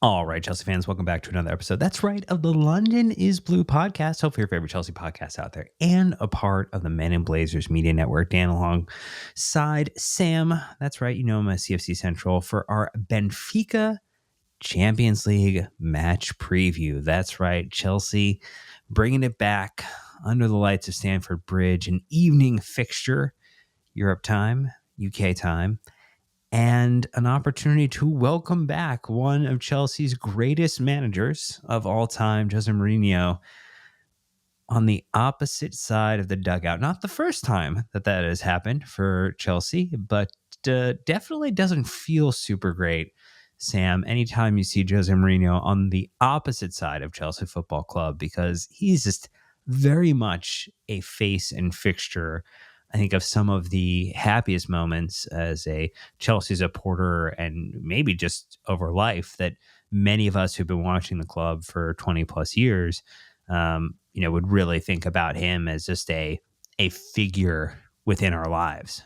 All right, Chelsea fans, welcome back to another episode. That's right, of the London is Blue podcast. Hopefully, your favorite Chelsea podcast out there, and a part of the Men in Blazers Media Network. Dan alongside Sam. That's right, you know him as CFC Central for our Benfica Champions League match preview. That's right, Chelsea bringing it back under the lights of Stamford Bridge, an evening fixture, Europe time, UK time, and an opportunity to welcome back one of Chelsea's greatest managers of all time, Jose Mourinho, on the opposite side of the dugout. Not the first time that has happened for Chelsea, but definitely doesn't feel super great, Sam, anytime you see Jose Mourinho on the opposite side of Chelsea Football Club, because he's just very much a face and fixture, I think, of some of the happiest moments as a Chelsea supporter and maybe just over life that many of us who've been watching the club for 20 plus years, would really think about him as just a figure within our lives.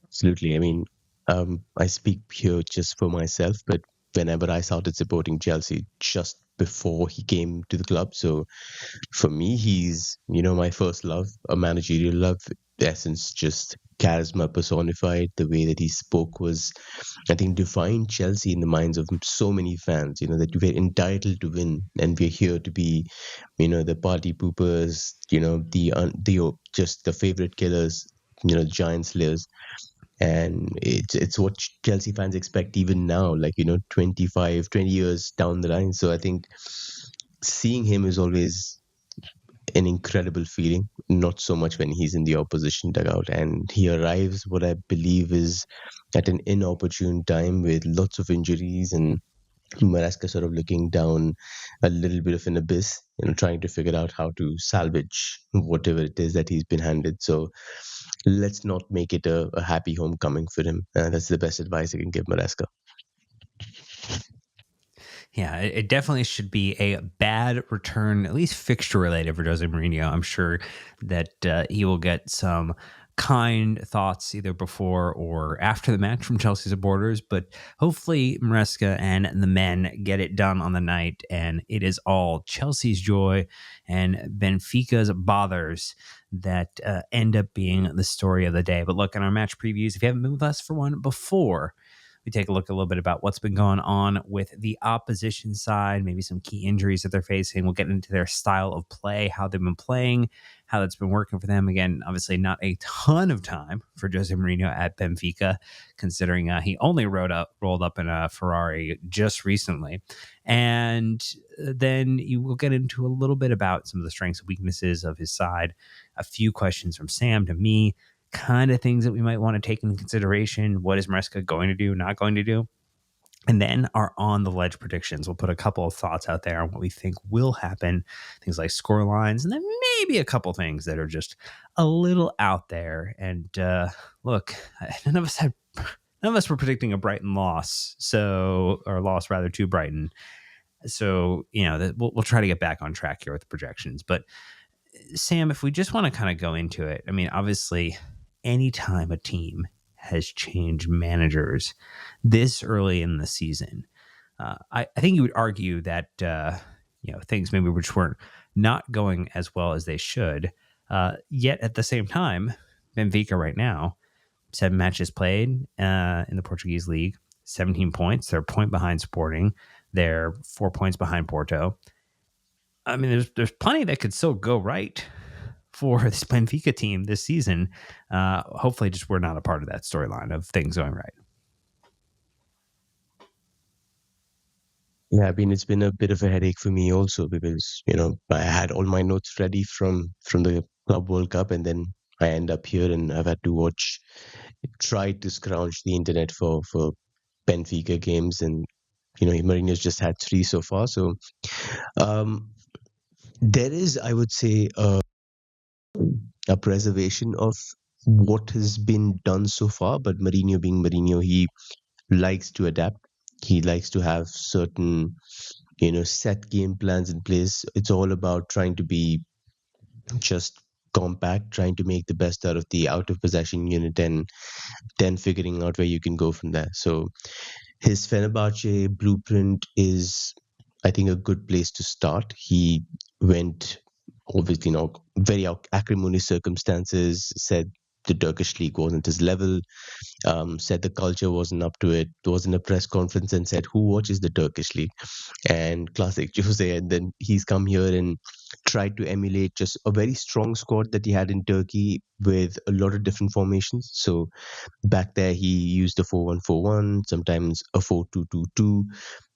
Absolutely. I mean, I speak here just for myself, but whenever I started supporting Chelsea just before he came to the club. So for me, he's, my first love, a managerial love, essence, just charisma personified. The way that he spoke was, I think, defined Chelsea in the minds of so many fans, that we're entitled to win and we're here to be, the party poopers, just the favorite killers, giant slayers. And it's what Chelsea fans expect even now, 20 years down the line. So I think seeing him is always an incredible feeling, not so much when he's in the opposition dugout. And he arrives, what I believe is at an inopportune time with lots of injuries, and Maresca sort of looking down a little bit of an abyss, trying to figure out how to salvage whatever it is that he's been handed. So let's not make it a happy homecoming for him. That's the best advice I can give Maresca. Yeah, it definitely should be a bad return, at least fixture related, for Jose Mourinho. I'm sure that he will get some kind thoughts either before or after the match from Chelsea supporters, but hopefully Maresca and the men get it done on the night, and it is all Chelsea's joy and Benfica's bothers that end up being the story of the day. But look, in our match previews, if you haven't been with us for one before, we take a look a little bit about what's been going on with the opposition side, maybe some key injuries that they're facing. We'll get into their style of play, how they've been playing, how that's been working for them. Again, obviously not a ton of time for Jose Mourinho at Benfica, considering he only rolled up in a Ferrari just recently. And then you will get into a little bit about some of the strengths and weaknesses of his side, a few questions from Sam to me, kind of things that we might want to take into consideration. What is Maresca going to do, not going to do? And then our on the ledge predictions. We'll put a couple of thoughts out there on what we think will happen, things like score lines, and then maybe a couple things that are just a little out there. And look, none of us were predicting a Brighton loss, or loss rather to Brighton. So we'll try to get back on track here with the projections. But Sam, if we just want to kind of go into it, I mean, obviously, anytime a team has changed managers this early in the season, I think you would argue that things maybe which weren't not going as well as they should. Yet at the same time, Benfica right now, 7 matches played in the Portuguese league, 17 points. They're a point behind Sporting. They're 4 points behind Porto. I mean, there's plenty that could still go right for this Benfica team this season. Hopefully, just we're not a part of that storyline of things going right. Yeah, I mean, it's been a bit of a headache for me also because, I had all my notes ready from the Club World Cup, and then I end up here and I've had to try to scrounge the internet for Benfica games, and, Mourinho's just had 3 so far. So there is, I would say, a preservation of what has been done so far, but Mourinho being Mourinho, he likes to adapt. He likes to have certain, set game plans in place. It's all about trying to be just compact, trying to make the best out of the out of possession unit, and then figuring out where you can go from there. So His Fenerbahce blueprint is, I think, a good place to start. He went, obviously, very acrimonious circumstances, said the Turkish league wasn't his level, said the culture wasn't up to it, was in a press conference and said, who watches the Turkish league? And classic Jose. And then he's come here and tried to emulate just a very strong squad that he had in Turkey with a lot of different formations. So back there, he used a 4-1-4-1, sometimes a 4-2-2-2,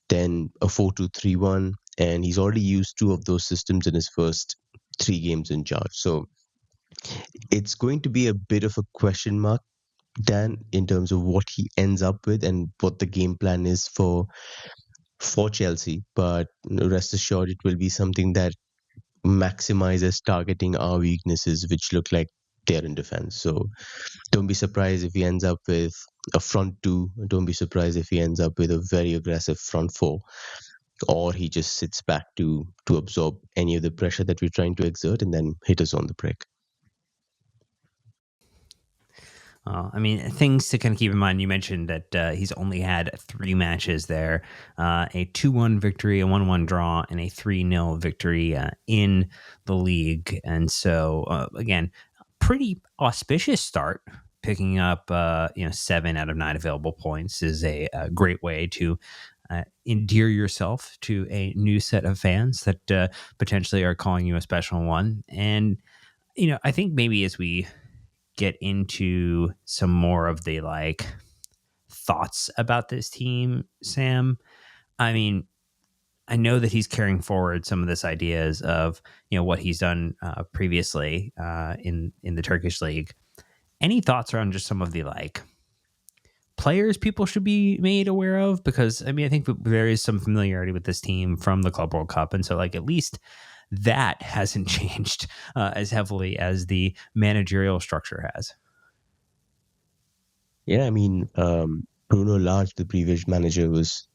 then a 4-2-3-1, and he's already used two of those systems in his first 3 games in charge. So it's going to be a bit of a question mark, Dan, in terms of what he ends up with and what the game plan is for Chelsea. But rest assured, it will be something that maximizes targeting our weaknesses, which look like they're in defense. So don't be surprised if he ends up with a front two. Don't be surprised if he ends up with a very aggressive front four, or he just sits back to absorb any of the pressure that we're trying to exert and then hit us on the break. I mean, things to kind of keep in mind. You mentioned that he's only had 3 matches there, a 2-1 victory, a 1-1 draw, and a 3-0 victory in the league. And so, again, pretty auspicious start. Picking up, 7 out of 9 available points is a great way to endear yourself to a new set of fans that potentially are calling you a special one. And I think maybe as we get into some more of the thoughts about this team, Sam. I mean, I know that he's carrying forward some of this ideas of what he's done previously in the Turkish league. Any thoughts around just some of the players people should be made aware of? Because I mean, I think there is some familiarity with this team from the Club World Cup, and so at least that hasn't changed as heavily as the managerial structure has. Yeah, I mean, Bruno Lage, the previous manager, was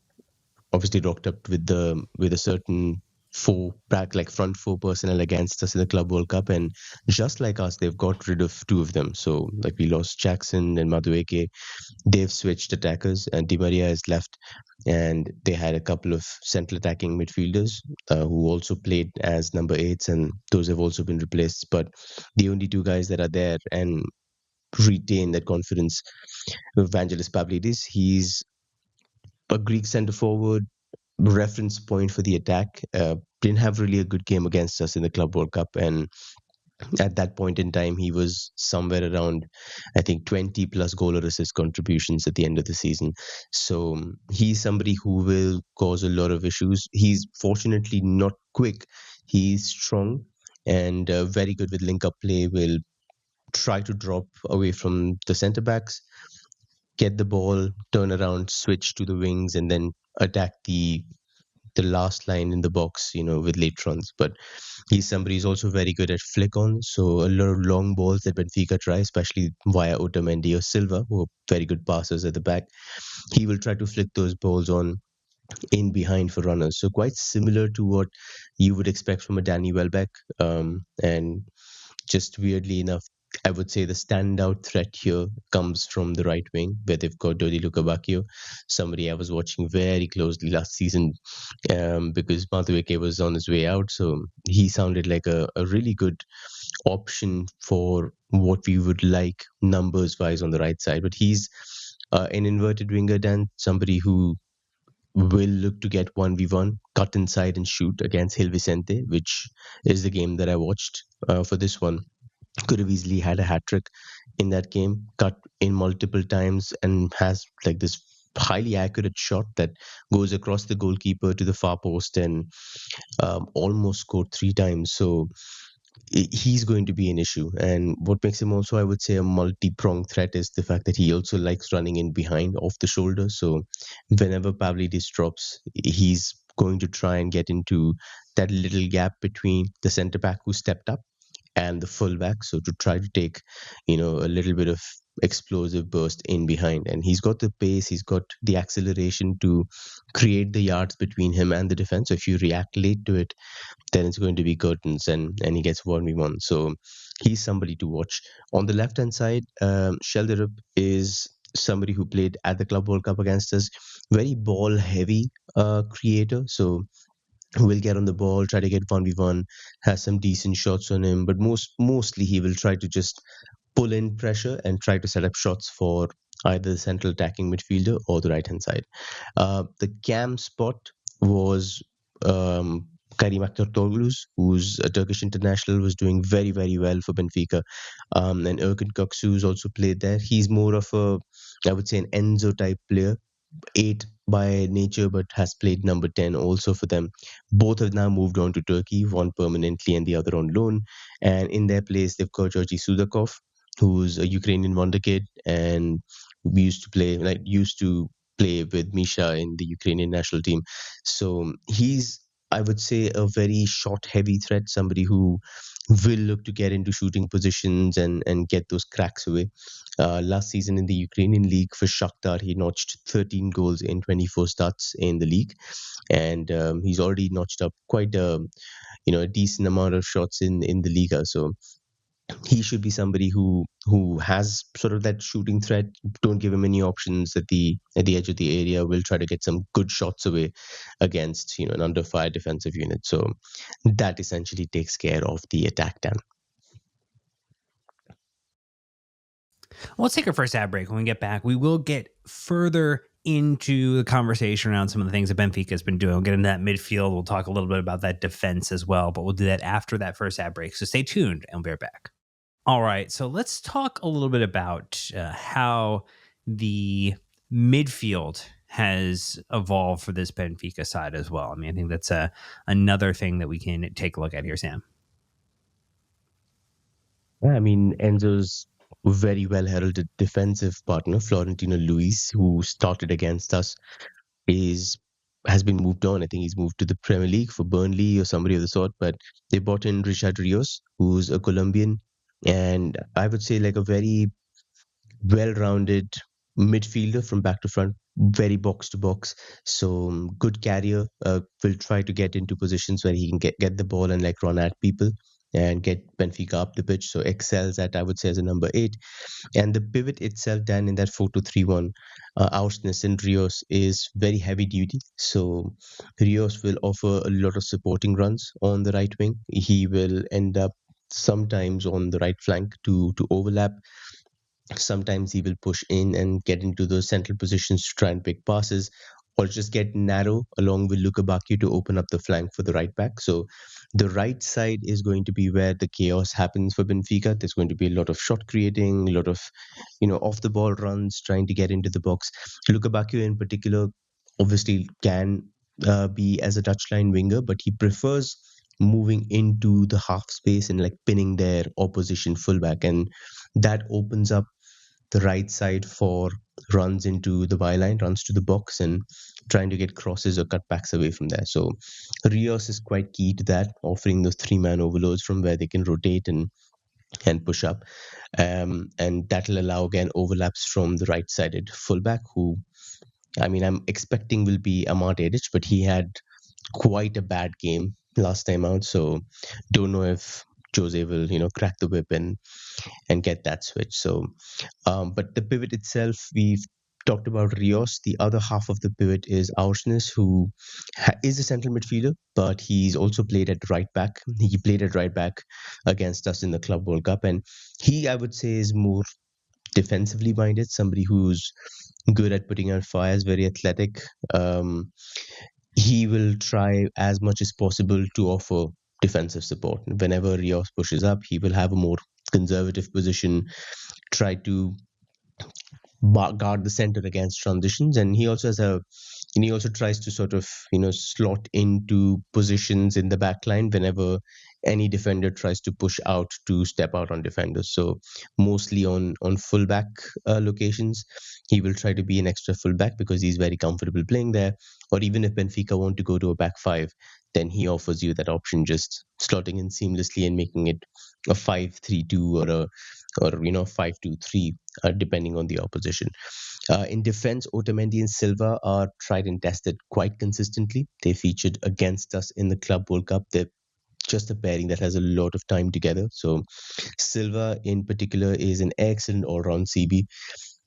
obviously rocked up with a certain front four personnel against us in the Club World Cup, and just like us, they've got rid of 2 of them. So we lost Jackson and Madueke. They've switched attackers, and Di Maria is left, and they had a couple of central attacking midfielders who also played as number 8s, and those have also been replaced. But the only 2 guys that are there and retain that confidence, Evangelos Pavlidis, he's a Greek centre forward, reference point for the attack. Didn't have really a good game against us in the Club World Cup, and at that point in time, he was somewhere around, I think, 20 plus goal or assist contributions at the end of the season. So he's somebody who will cause a lot of issues. He's fortunately not quick. He's strong and very good with link up play. Will try to drop away from the centre backs, get the ball, turn around, switch to the wings, and then attack the last line in the box, with late runs. But he's somebody who's also very good at flick on. So a lot of long balls that Benfica try, especially via Otamendi or Silva, who are very good passers at the back. He will try to flick those balls on in behind for runners. So quite similar to what you would expect from a Danny Welbeck. And just weirdly enough, I would say the standout threat here comes from the right wing, where they've got Dodi Lukabakio, somebody I was watching very closely last season because Madueke was on his way out. So he sounded like a really good option for what we would like numbers wise on the right side. But he's an inverted winger, Dan, somebody who will look to get 1v1, cut inside and shoot against Gil Vicente, which is the game that I watched for this one. Could have easily had a hat trick in that game, cut in multiple times, and has this highly accurate shot that goes across the goalkeeper to the far post and almost scored 3 times. So he's going to be an issue. And what makes him also, I would say, a multi-pronged threat is the fact that he also likes running in behind off the shoulder. So whenever Pavlidis drops, he's going to try and get into that little gap between the centre back who stepped up and the fullback. So to try to take, a little bit of explosive burst in behind. And he's got the pace, he's got the acceleration to create the yards between him and the defense. So if you react late to it, then it's going to be curtains, and he gets 1v1. So he's somebody to watch. On the left hand side, Shelderup is somebody who played at the Club World Cup against us. Very ball heavy creator. So will get on the ball, try to get 1v1, has some decent shots on him, but mostly he will try to just pull in pressure and try to set up shots for either the central attacking midfielder or the right hand side. The cam spot was Karim Aktürkoğlu, who's a Turkish international, was doing very, very well for Benfica. And Erkin Köksu's also played there. He's more of a, I would say, an Enzo type player, eight by nature, but has played number 10 also for them. Both have now moved on to Turkey, one permanently and the other on loan. And in their place, they've got Georgi Sudakov, who's a Ukrainian wonder kid, and we used to play with Misha in the Ukrainian national team. So he's, I would say, a very shot heavy threat, somebody who will look to get into shooting positions and get those cracks away. Last season in the Ukrainian league for Shakhtar, he notched 13 goals in 24 starts in the league, and he's already notched up quite a decent amount of shots in the Liga. So he should be somebody who has sort of that shooting threat. Don't give him any options at the edge of the area. Will try to get some good shots away against an under fire defensive unit. So that essentially takes care of the attack, Dan. Well, let's take our first ad break. When we get back, we will get further into the conversation around some of the things that Benfica has been doing. We'll get into that midfield. We'll talk a little bit about that defense as well, but we'll do that after that first ad break. So stay tuned and we'll be right back. All right. So let's talk a little bit about how the midfield has evolved for this Benfica side as well. I mean, I think that's another thing that we can take a look at here, Sam. Yeah, I mean, Enzo's very well heralded defensive partner, Florentino Luis, who started against us, is has been moved on. I think he's moved to the Premier League for Burnley or somebody of the sort. But they brought in Richard Rios, who's a Colombian, and I would say like a very well-rounded midfielder from back to front, very box to box. So good carrier. Will try to get into positions where he can get the ball and like run at people and get Benfica up the pitch. So excels at, I would say, as a number 8. And the pivot itself, Dan, in that 4-2-3-1, Aursnes and Rios is very heavy duty. So Rios will offer a lot of supporting runs on the right wing. He will end up sometimes on the right flank to overlap. Sometimes he will push in and get into those central positions to try and pick passes, or just get narrow along with Luka Bakio to open up the flank for the right back. So the right side is going to be where the chaos happens for Benfica. There's going to be a lot of shot creating, a lot of off the ball runs, trying to get into the box. Luka Bakio in particular obviously can be as a touchline winger, but he prefers moving into the half space and like pinning their opposition fullback, and that opens up the right side for runs into the byline, runs to the box, and trying to get crosses or cutbacks away from there. So Rios is quite key to that, offering those 3-man overloads from where they can rotate and push up. And that'll allow again overlaps from the right-sided fullback, who I mean I'm expecting will be Amad Edic, but he had quite a bad game last time out. So don't know if Jose will crack the whip and get that switch. So but the pivot itself, we've talked about Rios. The other half of the pivot is Aursnes, who is a central midfielder, but he's also played at right back. He played at right back against us in the Club World Cup, and he, I would say, is more defensively minded. Somebody who's good at putting out fires, very athletic. He will try as much as possible to offer defensive support. Whenever Rios pushes up, he will have a more conservative position, try to guard the center against transitions, and he also has a and he also tries to sort of slot into positions in the back line whenever any defender tries to push out to step out on defenders. So mostly on fullback locations, he will try to be an extra fullback because he's very comfortable playing there. Or even if Benfica want to go to a back 5, then he offers you that option, just slotting in seamlessly and making it a 5-3-2 or 5-2-3, depending on the opposition. In defense, Otamendi and Silva are tried and tested quite consistently. They featured against us in the Club World Cup. They're just a pairing that has a lot of time together. So Silva in particular is an excellent all-round CB.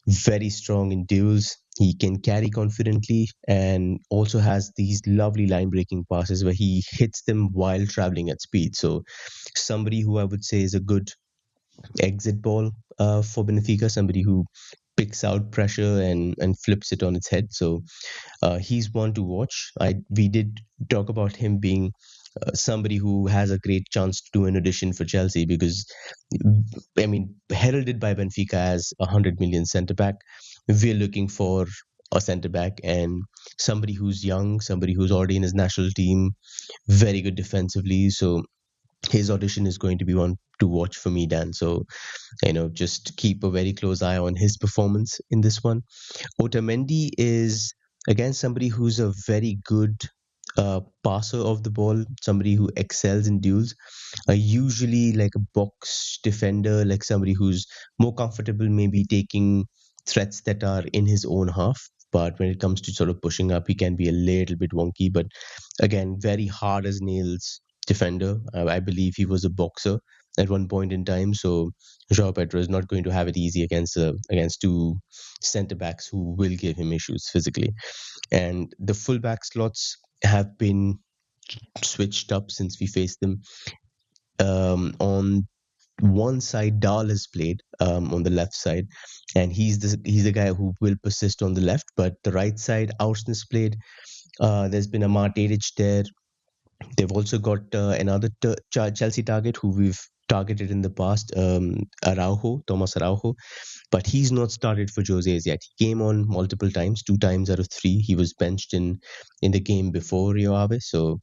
very strong in duels. He can carry confidently and also has these lovely line breaking passes where he hits them while traveling at speed. So, somebody who I would say is a good exit ball for Benfica, somebody who picks out pressure and flips it on its head. So, he's one to watch. We did talk about him being somebody who has a great chance to do an audition for Chelsea because, I mean, heralded by Benfica as 100 million centre back, we're looking for a centre back and somebody who's young, somebody who's already in his national team, very good defensively. So his audition is going to be one to watch for me, Dan. So, just keep a very close eye on his performance in this one. Otamendi is again somebody who's a very good passer of the ball, somebody who excels in duels. Usually, like a box defender, like somebody who's more comfortable, maybe taking threats that are in his own half. But when it comes to sort of pushing up, he can be a little bit wonky. But again, very hard as nails defender. I believe he was a boxer at one point in time. So Joao Pedro is not going to have it easy against two centre backs who will give him issues physically. And the full back slots have been switched up since we faced them. On one side, Dahl has played on the left side, and he's the guy who will persist on the left. But the right side, Aursnes played. There's been a Martedic there. They've also got another Chelsea target who we've targeted in the past, Thomas Araujo, but he's not started for Jose as yet. He came on multiple times, two times out of three. He was benched in the game before Rio Ave. So,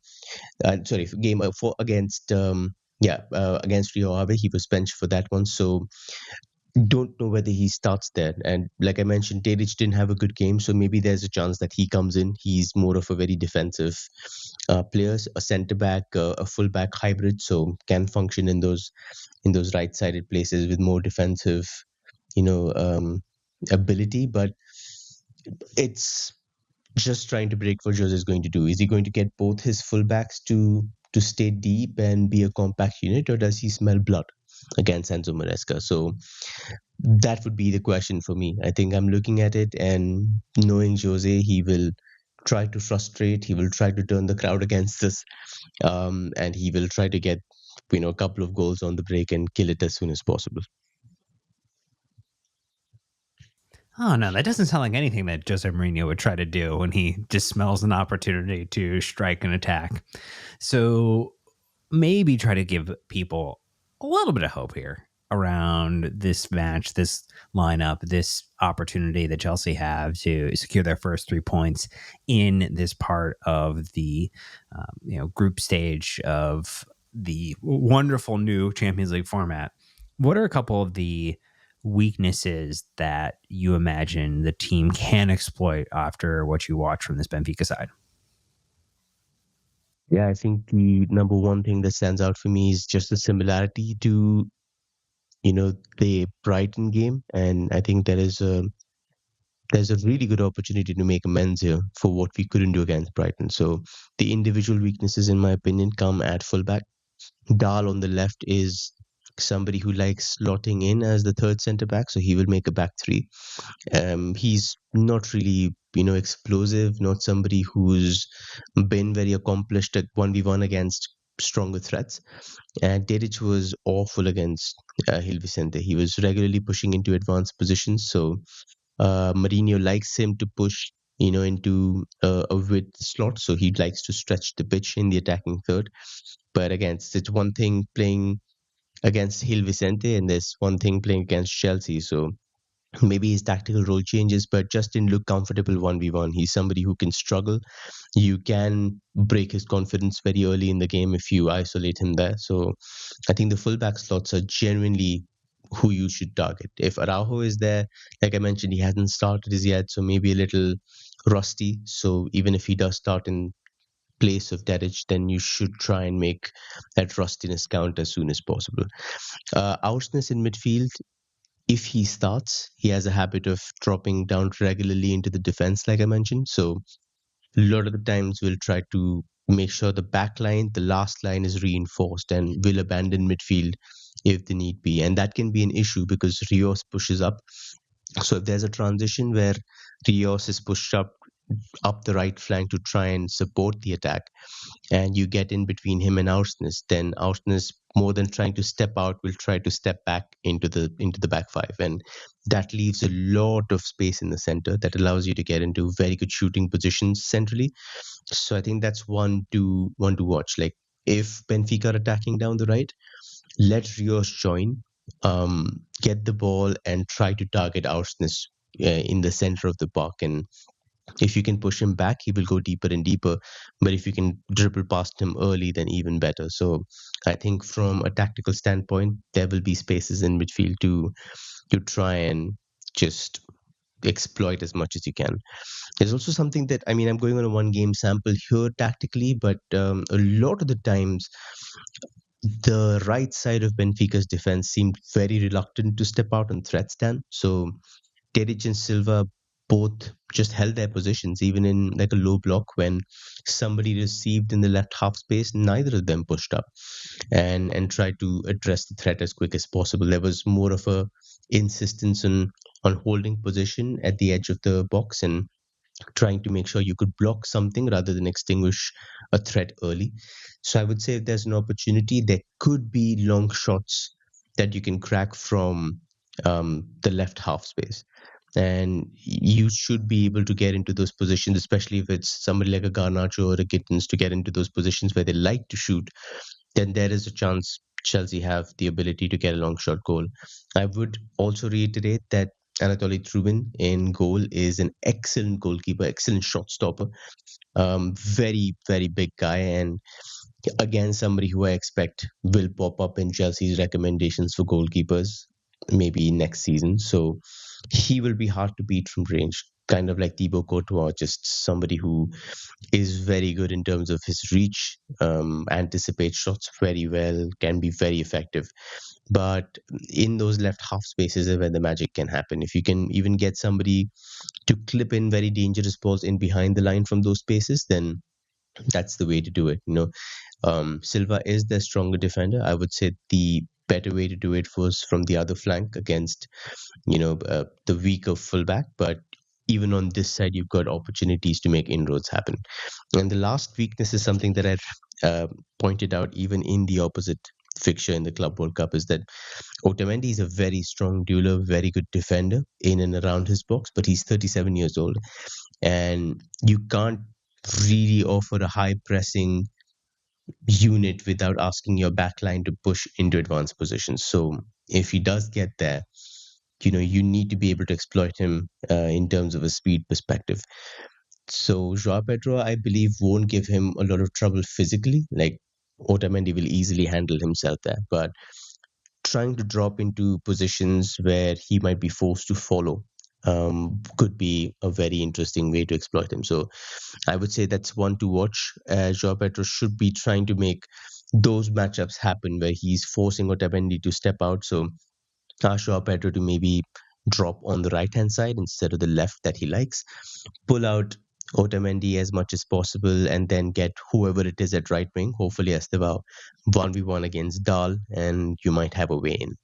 sorry, game for against against Rio Ave, he was benched for that one. So don't know whether he starts there. And like I mentioned, Dedic didn't have a good game, so maybe there's a chance that he comes in. He's more of a very defensive player, a centre back, a full back hybrid, so can function in those right-sided places with more defensive, you know, um, ability. But it's just trying to predict what Jose is going to do. Is he going to get both his fullbacks to stay deep and be a compact unit, or does he smell blood against Enzo Maresca? So that would be the question for me. I think I'm looking at it and knowing Jose, he will try to frustrate, he will try to turn the crowd against us, and he will try to get a couple of goals on the break and kill it as soon as possible. Oh no, that doesn't sound like anything that Jose Mourinho would try to do when he just smells an opportunity to strike an attack. So maybe try to give people a little bit of hope here around this match, this lineup, this opportunity that Chelsea have to secure their first 3 points in this part of the group stage of the wonderful new Champions League format. What are a couple of the weaknesses that you imagine the team can exploit after what you watch from this Benfica side? Yeah, I think the number one thing that stands out for me is just the similarity to the Brighton game, and I think there's a really good opportunity to make amends here for what we couldn't do against Brighton. So the individual weaknesses, in my opinion, come at fullback. Dahl on the left is somebody who likes slotting in as the third centre back, so he will make a back three. He's not really, explosive, not somebody who's been very accomplished at 1v1 against stronger threats. And Dedic was awful against Gil Vicente. He was regularly pushing into advanced positions, so Mourinho likes him to push, into a width slot, so he likes to stretch the pitch in the attacking third. But again, it's one thing playing against Gil Vicente, and there's one thing playing against Chelsea. So maybe his tactical role changes, but just didn't look comfortable 1v1. He's somebody who can struggle. You can break his confidence very early in the game if you isolate him there. So I think the fullback slots are genuinely who you should target. If Araujo is there, like I mentioned, he hasn't started as yet, so maybe a little rusty. So even if he does start in place of Dedic, then you should try and make that rustiness count as soon as possible. Oursness in midfield, if he starts, he has a habit of dropping down regularly into the defense, like I mentioned. So a lot of the times we'll try to make sure the back line, the last line is reinforced and will abandon midfield if the need be. And that can be an issue because Rios pushes up So if there's a transition where Rios is pushed up the right flank to try and support the attack, and you get in between him and Aursnes, then Aursnes, more than trying to step out, will try to step back into the back five, and that leaves a lot of space in the center that allows you to get into very good shooting positions centrally. So I think that's one to watch. Like if Benfica are attacking down the right, let Rios join, get the ball and try to target Aursnes in the center of the park, and if you can push him back, he will go deeper and deeper. But if you can dribble past him early, then even better. So I think from a tactical standpoint, there will be spaces in midfield to try and just exploit as much as you can. There's also something that, I mean, I'm going on a one game sample here tactically, but a lot of the times the right side of Benfica's defense seemed very reluctant to step out on threat stand. So Tedic and Silva both just held their positions, even in like a low block when somebody received in the left half space. Neither of them pushed up and tried to address the threat as quick as possible. There was more of a insistence on holding position at the edge of the box and trying to make sure you could block something rather than extinguish a threat early. So I would say if there's an opportunity, there could be long shots that you can crack from the left half space. And you should be able to get into those positions, especially if it's somebody like a Garnacho or a Gittins, to get into those positions where they like to shoot. Then there is a chance Chelsea have the ability to get a long shot goal. I would also reiterate that Anatoly Trubin in goal is an excellent goalkeeper, excellent shot stopper. Very, very big guy, and again, somebody who I expect will pop up in Chelsea's recommendations for goalkeepers maybe next season. So he will be hard to beat from range, kind of like Thibaut Courtois, just somebody who is very good in terms of his reach, anticipates shots very well, can be very effective. But in those left half spaces is where the magic can happen. If you can even get somebody to clip in very dangerous balls in behind the line from those spaces, then that's the way to do it. Silva is the stronger defender. I would say the better way to do it was from the other flank against, the weaker fullback. But even on this side, you've got opportunities to make inroads happen. And the last weakness is something that I pointed out even in the opposite fixture in the Club World Cup, is that Otamendi is a very strong dueler, very good defender in and around his box, but he's 37 years old, and you can't really offer a high pressing unit without asking your backline to push into advanced positions. So if he does get there, you need to be able to exploit him in terms of a speed perspective. So Joao Pedro, I believe, won't give him a lot of trouble physically. Like Otamendi will easily handle himself there, but trying to drop into positions where he might be forced to follow could be a very interesting way to exploit him. So I would say that's one to watch. Joao Pedro should be trying to make those matchups happen where he's forcing Otamendi to step out. So Joao Pedro to maybe drop on the right hand side instead of the left that he likes, pull out Otamendi as much as possible, and then get whoever it is at right wing, hopefully Estevao, 1v1 against Dahl, and you might have a way in.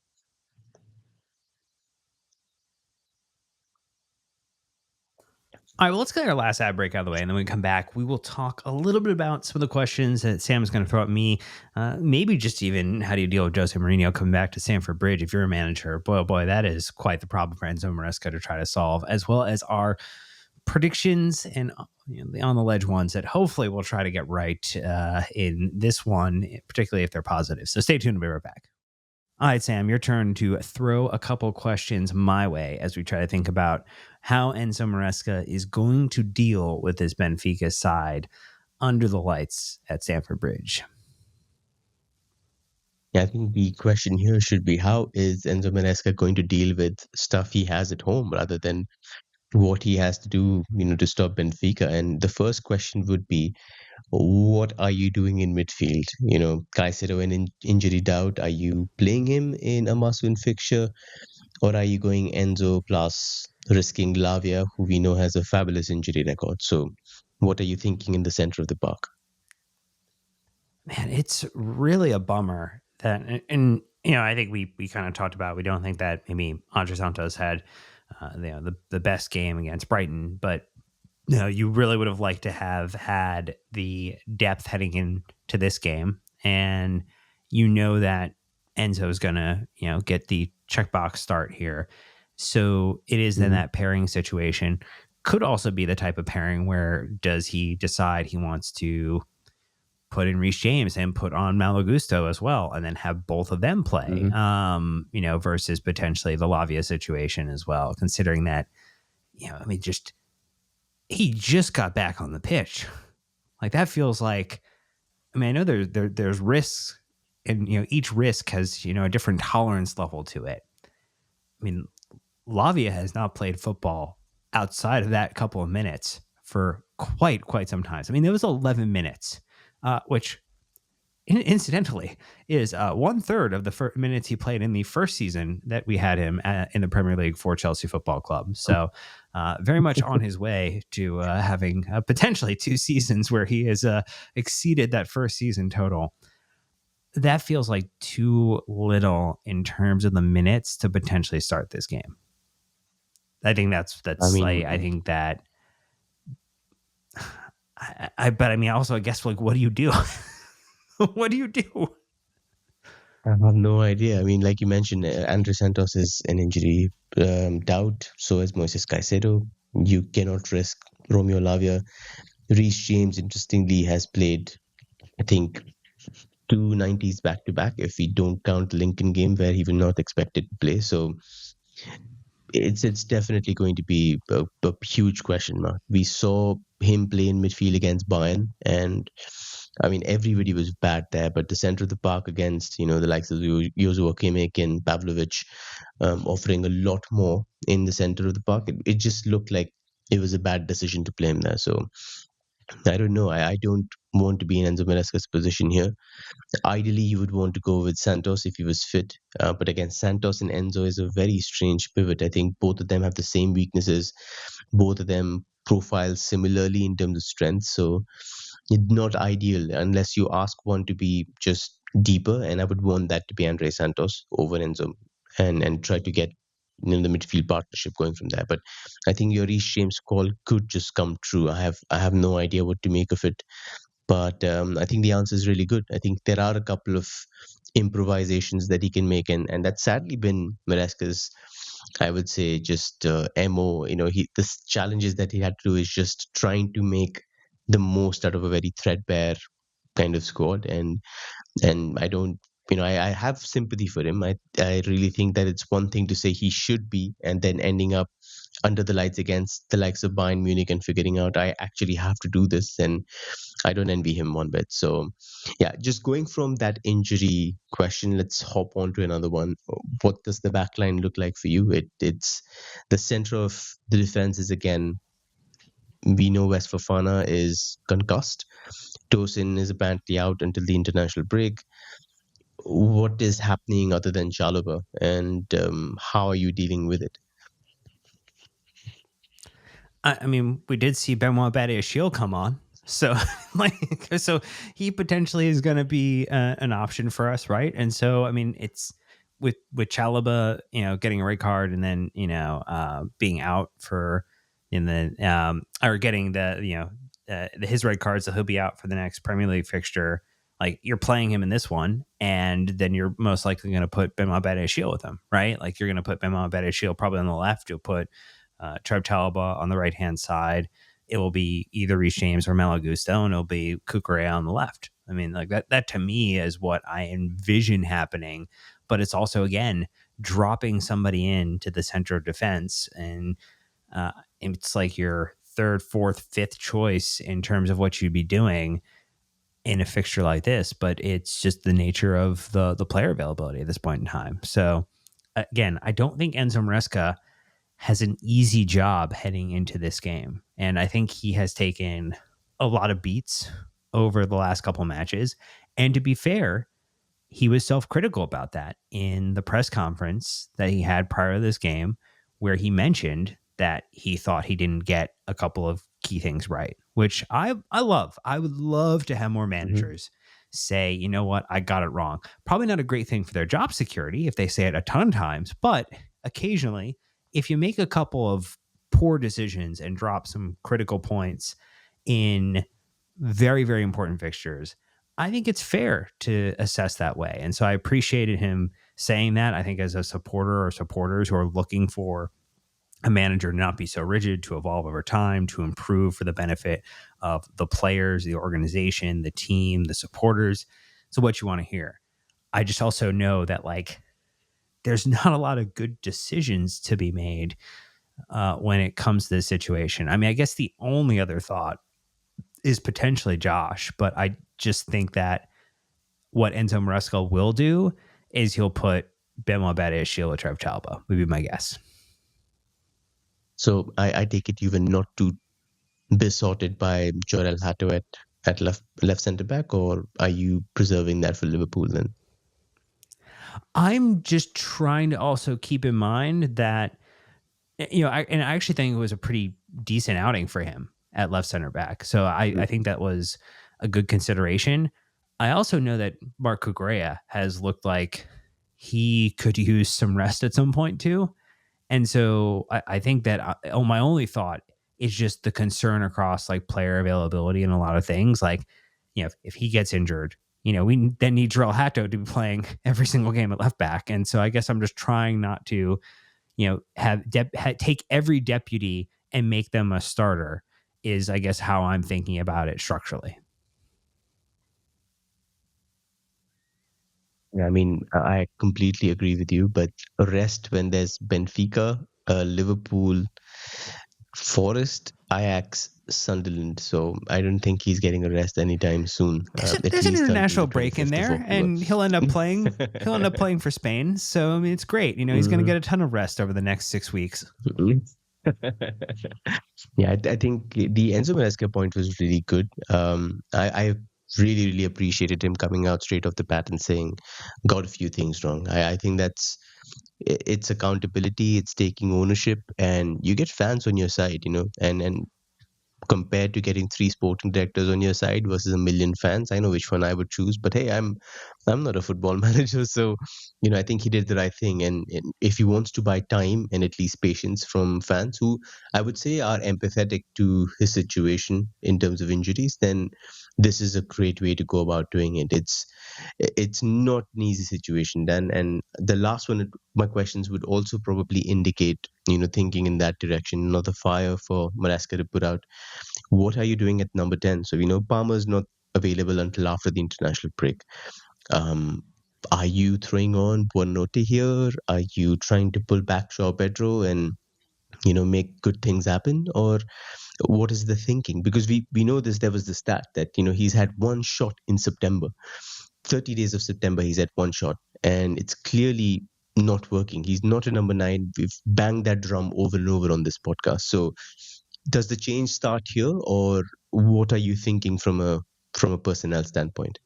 All right, well, let's get our last ad break out of the way, and then when we come back, we will talk a little bit about some of the questions that Sam is going to throw at me. Maybe just even how do you deal with Jose Mourinho coming back to Stamford Bridge if you're a manager? Boy, oh boy, that is quite the problem for Enzo Maresca to try to solve, as well as our predictions and the on the ledge ones that hopefully we'll try to get right in this one, particularly if they're positive. So stay tuned. We'll be right back. All right, Sam, your turn to throw a couple questions my way as we try to think about how Enzo Maresca is going to deal with this Benfica side under the lights at Stamford Bridge. Yeah, I think the question here should be, how is Enzo Maresca going to deal with stuff he has at home rather than what he has to do, to stop Benfica? And the first question would be, what are you doing in midfield? Caicedo in injury doubt. Are you playing him in a must-win fixture, or are you going Enzo plus risking Lavia, who we know has a fabulous injury record? So, what are you thinking in the center of the park? Man, it's really a bummer that, and I think we kind of talked about, we don't think that maybe Andre Santos had the best game against Brighton, but you really would have liked to have had the depth heading into this game, and that Enzo's gonna get the checkbox start here. So it is then Hmm. that pairing situation. Could also be the type of pairing where does he decide he wants to put in Reece James and put on Malagusto as well, and then have both of them play, Hmm. versus potentially the Lavia situation as well, considering that, just he just got back on the pitch. Like that feels like, I know there's risks, and each risk has a different tolerance level to it. I mean, Lavia has not played football outside of that couple of minutes for quite some time. I mean, there was 11 minutes, which incidentally is 1/3 of the minutes he played in the first season that we had him in the Premier League for Chelsea Football Club. So very much on his way to having potentially 2 seasons where he has exceeded that first season total. That feels like too little in terms of the minutes to potentially start this game. I think I like, mean, I think that but I mean, also, I guess, like, what do you do? What do you do? I have no idea. I mean, like you mentioned, Andre Santos is an injury doubt. So is Moises Caicedo. You cannot risk Romeo Lavia. Reece James, interestingly, has played, I think, two 90s back to back, if we don't count the Lincoln game where he will not expected to play. So it's definitely going to be a huge question mark. We saw him play in midfield against Bayern, and I mean everybody was bad there. But the center of the park against the likes of Joshua Kimmich and Pavlovic, offering a lot more in the center of the park, it just looked like it was a bad decision to play him there. So I don't know. I don't want to be in Enzo Maresca's position here. Ideally, you would want to go with Santos if he was fit. But again, Santos and Enzo is a very strange pivot. I think both of them have the same weaknesses. Both of them profile similarly in terms of strength. So it's not ideal unless you ask one to be just deeper. And I would want that to be Andre Santos over Enzo, and try to get the midfield partnership going from there. But I think your Reece James call could just come true. I have no idea what to make of it, but I think the answer is really good. I think there are a couple of improvisations that he can make, and that's sadly been Maresca's, I would say, just mo. The challenges that he had to do is just trying to make the most out of a very threadbare kind of squad, and I don't. I have sympathy for him. I really think that it's one thing to say he should be, and then ending up under the lights against the likes of Bayern Munich and figuring out I actually have to do this, and I don't envy him one bit. So, yeah, just going from that injury question, let's hop on to another one. What does the back line look like for you? It's the center of the defense is, again, we know West Fofana is concussed. Tosin is apparently out until the international break. What is happening other than Chalobah, and how are you dealing with it? I mean, we did see Benoit Badiashile come on, so so he potentially is going to be an option for us, right? And so, I mean, it's with Chalobah, getting a red card, and then being out for in the or getting the his red cards, so he'll be out for the next Premier League fixture. Like, you're playing him in this one, and then you're most likely going to put Benoit Badiashile with him, right? Like, you're going to put Benoit Badiashile probably on the left. You'll put Trev Chalobah on the right hand side. It will be either Reece James or Malagusto, and it'll be Cucurella on the left. I mean, like that to me is what I envision happening. But it's also, again, dropping somebody into the center of defense, and it's like your third, fourth, fifth choice in terms of what you'd be doing in a fixture like this. But it's just the nature of the player availability at this point in time. So again, I don't think Enzo Maresca has an easy job heading into this game. And I think he has taken a lot of beats over the last couple matches. And to be fair, he was self-critical about that in the press conference that he had prior to this game, where he mentioned that he thought he didn't get a couple of key things right, which I love. I would love to have more Hmm. managers say, you know what, I got it wrong. Probably not a great thing for their job security if they say it a ton of times, but occasionally if you make a couple of poor decisions and drop some critical points in very, very important fixtures, I think it's fair to assess that way. And so I appreciated him saying that. I think as a supporter or supporters who are looking for a manager to not be so rigid, to evolve over time, to improve for the benefit of the players, the organization, the team, the supporters. So what you want to hear. I just also know that like there's not a lot of good decisions to be made when it comes to this situation. I mean, I guess the only other thought is potentially Josh, but I just think that what Enzo Maresca will do is he'll put Benoit Badish, Sheila Trev Chalba, would be my guess. So I take it you were not too besotted by Joel Hato at left centre back, or are you preserving that for Liverpool then? I'm just trying to also keep in mind that, I actually think it was a pretty decent outing for him at left center back. So I think that was a good consideration. I also know that Marc Cucurella has looked like he could use some rest at some point too. And so I think that my only thought is just the concern across like player availability and a lot of things. Like, if he gets injured, we then need Joel Hato to be playing every single game at left back. And so I guess I'm just trying not to, take every deputy and make them a starter is, I guess, how I'm thinking about it structurally. I mean, I completely agree with you, but rest when there's Benfica, Liverpool, Forest, Ajax, Sunderland. So I don't think he's getting a rest anytime soon. At There's an least until international the break in 25th of there, October. and he'll end up playing. He'll end up playing for Spain. So I mean, it's great. He's going to get a ton of rest over the next 6 weeks. Yeah, I think the Enzo Maresca point was really good. I really, really appreciated him coming out straight off the bat and saying, got a few things wrong. I think it's accountability, it's taking ownership, and you get fans on your side, and compared to getting 3 sporting directors on your side versus a million fans, I know which one I would choose. But hey, I'm not a football manager, so I think he did the right thing. And if he wants to buy time and at least patience from fans who I would say are empathetic to his situation in terms of injuries, then this is a great way to go about doing it. It's not an easy situation, Dan. And the last one, my questions would also probably indicate, thinking in that direction, another fire for Maresca to put out. What are you doing at number 10? So, Palmer's not available until after the international break. Um, are you throwing on Buonanotte here? Are you trying to pull back João Pedro and, make good things happen? Or what is the thinking? Because we know there was the stat that, he's had one shot in September. 30 days of September, he's had one shot. And it's clearly not working. He's not a number 9. We've banged that drum over and over on this podcast. So does the change start here, or what are you thinking from a personnel standpoint?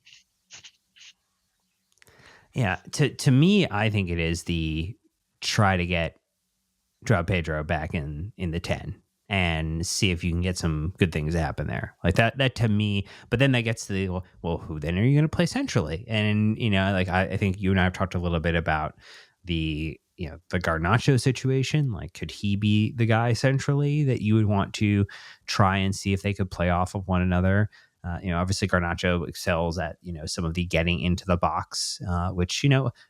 Yeah, to me, I think it is the try to get João Pedro back in the 10 and see if you can get some good things to happen there. Like that to me, but then that gets to the, well, who then are you going to play centrally? And, like I think you and I have talked a little bit about the Garnacho situation. Like, could he be the guy centrally that you would want to try and see if they could play off of one another? Obviously Garnacho excels at, some of the getting into the box, which,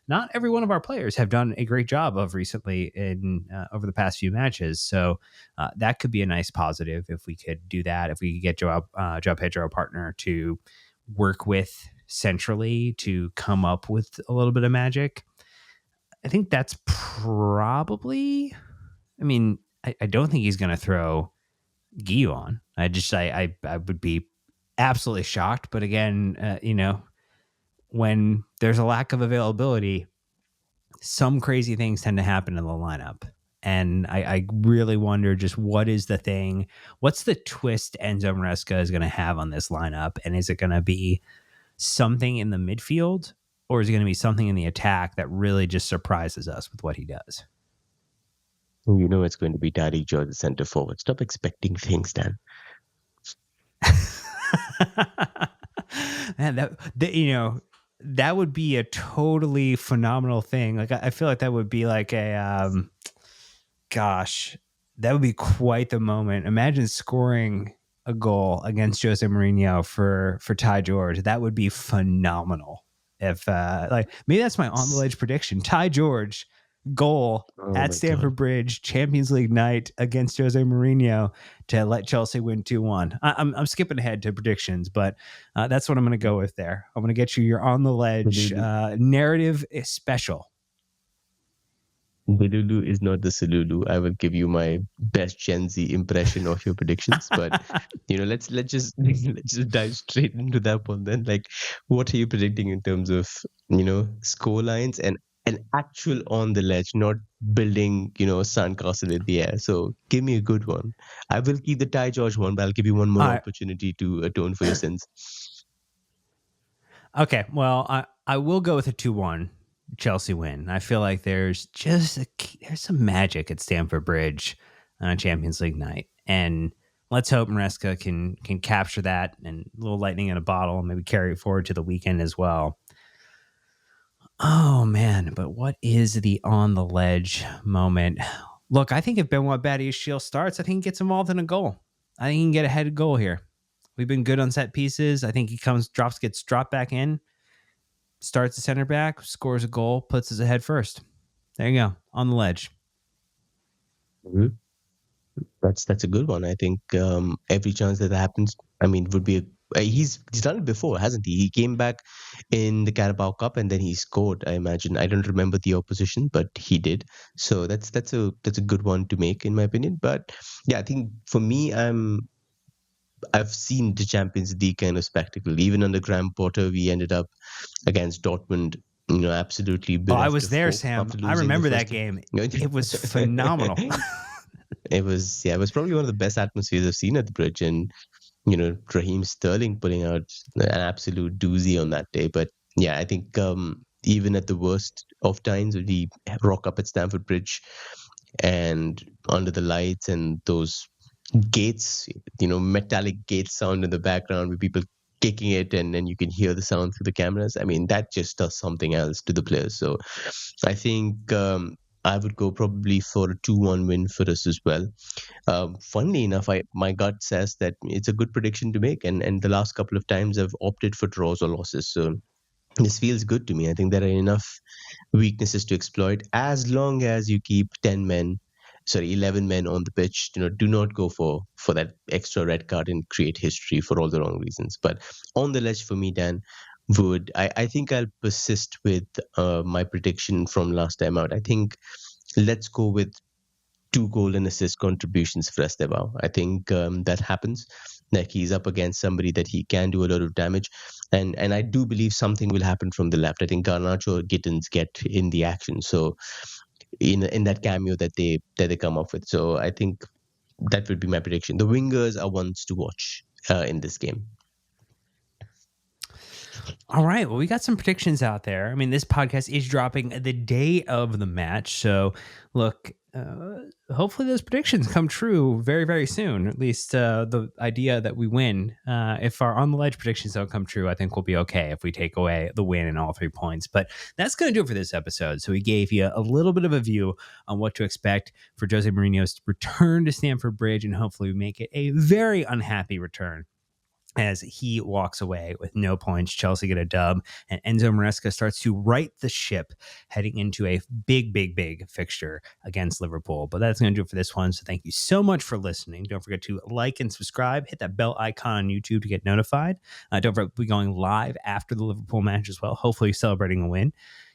not every one of our players have done a great job of recently in over the past few matches. So that could be a nice positive if we could do that. If we could get João Pedro, a partner, to work with centrally to come up with a little bit of magic. I think that's probably, I don't think he's going to throw Guillou on. I would be absolutely shocked. But again, when there's a lack of availability, some crazy things tend to happen in the lineup. And I really wonder just what is the thing, what's the twist Enzo Maresca is going to have on this lineup? And is it going to be something in the midfield, or is it going to be something in the attack that really just surprises us with what he does? It's going to be Daddy Joe, the center forward. Stop expecting things, Dan. Man, that would be a totally phenomenal thing. Like I feel like that would be like a Gosh, that would be quite the moment. Imagine scoring a goal against Jose Mourinho for Ty George. That would be phenomenal. If like maybe that's my on the ledge prediction. Ty George goal Oh at my God. Stamford Bridge, Champions League night against Jose Mourinho to let Chelsea win 2-1. I'm skipping ahead to predictions, but that's what I'm going to go with there. I'm going to get you your on the ledge Sululu. narrative is special. Delulu is not the Sululu. I will give you my best Gen Z impression of your predictions, but let's just let's just dive straight into that one then. Like, what are you predicting in terms of score lines and an actual on the ledge, not building sandcastle in the air? So give me a good one. I will keep the Ty George one, but I'll give you one more All right. opportunity to atone for your sins. Okay, well, I will go with a 2-1 Chelsea win. I feel like there's some magic at Stamford Bridge on Champions League night, and let's hope Maresca can capture that and a little lightning in a bottle, and maybe carry it forward to the weekend as well. Oh man, but what is the on the ledge moment? Look, I think if Benoit Badiashile starts, I think he gets involved in a goal. I think he can get a headed goal here. We've been good on set pieces. I think he gets dropped back in, starts the center back, scores a goal, puts us ahead first. There you go, on the ledge. Mhm. That's a good one. I think every chance that happens, I mean, would be he's done it before, hasn't he? He came back in the Carabao Cup and then he scored. I imagine. I don't remember the opposition, but he did. So that's a good one to make in my opinion. But yeah, I think for me, I've seen the Champions League kind of spectacle. Even under Graham Potter, we ended up against Dortmund, absolutely Oh, I bereft was of there, hope Sam. after I losing the remember that first game. game. It was phenomenal. It was probably one of the best atmospheres I've seen at the bridge, and Raheem Sterling putting out an absolute doozy on that day. But yeah, I think even at the worst of times, we rock up at Stamford Bridge and under the lights and those gates, metallic gates sound in the background with people kicking it, and then you can hear the sound through the cameras. I mean, that just does something else to the players. So I think I would go probably for a 2-1 win for us as well. Funnily enough, my gut says that it's a good prediction to make, and the last couple of times I've opted for draws or losses. So this feels good to me. I think there are enough weaknesses to exploit as long as you keep 11 men on the pitch. Do not go for that extra red card and create history for all the wrong reasons. But on the ledge for me, Dan, I think I'll persist with my prediction from last time out. I think let's go with 2 goal and assist contributions for Estevao. I think that happens. Like he's up against somebody that he can do a lot of damage, and I do believe something will happen from the left. I think Garnacho or Gittins get in the action, so in that cameo that they come up with. So I think that would be my prediction. The wingers are ones to watch in this game. All right. Well, we got some predictions out there. I mean, this podcast is dropping the day of the match. So, look, hopefully those predictions come true very, very soon. At least the idea that we win. If our on the ledge predictions don't come true, I think we'll be okay if we take away the win and all 3 points. But that's going to do it for this episode. So, we gave you a little bit of a view on what to expect for Jose Mourinho's return to Stamford Bridge, and hopefully we make it a very unhappy return as he walks away with no points. Chelsea get a dub, and Enzo Maresca starts to right the ship heading into a big, big, big fixture against Liverpool. But that's going to do it for this one. So thank you so much for listening. Don't forget to like and subscribe. Hit that bell icon on YouTube to get notified. Don't forget to be going live after the Liverpool match as well, hopefully celebrating a win.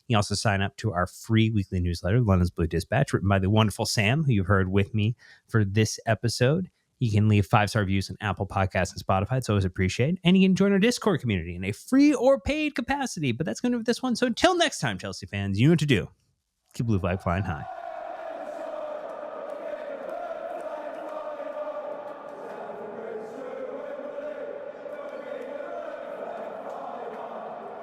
You also sign up to our free weekly newsletter, London's Blue Dispatch, written by the wonderful Sam, who you've heard with me for this episode. You can leave 5-star reviews on Apple Podcasts and Spotify. It's always appreciated. And you can join our Discord community in a free or paid capacity. But that's going to be this one. So until next time, Chelsea fans, you know what to do. Keep blue flag flying high.